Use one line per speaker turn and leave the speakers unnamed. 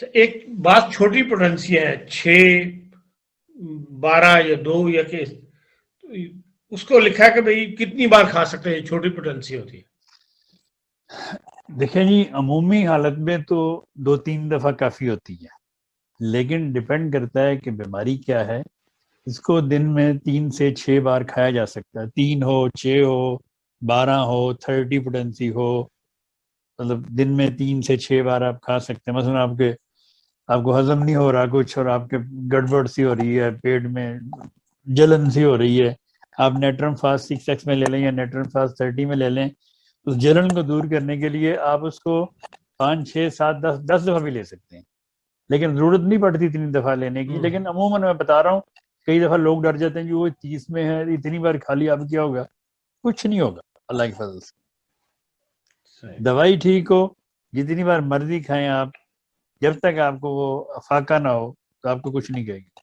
ایک بات چھوٹی پوٹنسی ہے 6 12 یا 2 یا کہ اس کو لکھا کہ بھئی کتنی بار کھا سکتے ہیں، چھوٹی پوٹنسی ہوتی ہے.
دیکھیں جی عمومی حالت میں تو 2-3 دفعہ کافی ہوتی ہے، لیکن ڈپینڈ کرتا ہے کہ بیماری کیا ہے. اس کو دن میں 3 سے 6 بار کھایا جا سکتا ہے، 3 ہو 6 ہو 12 ہو 30 پوٹنسی ہو، مطلب دن میں 3 سے 6 بار آپ کھا سکتے ہیں. مثلا آپ کو ہضم نہیں ہو رہا کچھ اور آپ کے گڑبڑ سی ہو رہی ہے، پیٹ میں جلن سی ہو رہی ہے، آپ نیٹرم فاسٹ 6x میں لے لیں یا نیٹرم فاسٹ 30 میں لے لیں. اس جلن کو دور کرنے کے لیے آپ اس کو 5 6 7 10 دفعہ بھی لے سکتے ہیں، لیکن ضرورت نہیں پڑتی اتنی دفعہ لینے کی. لیکن عموماً میں بتا رہا ہوں کئی دفعہ لوگ ڈر جاتے ہیں کہ وہ 30 میں ہے اتنی بار کھا لیا اب کیا ہوگا. کچھ نہیں ہوگا اللہ کی فضل سے. دوائی ٹھیک ہو جتنی بار مرضی کھائیں آپ، جب تک آپ کو وہ افاقہ نہ ہو تو آپ کو کچھ نہیں کہے گی.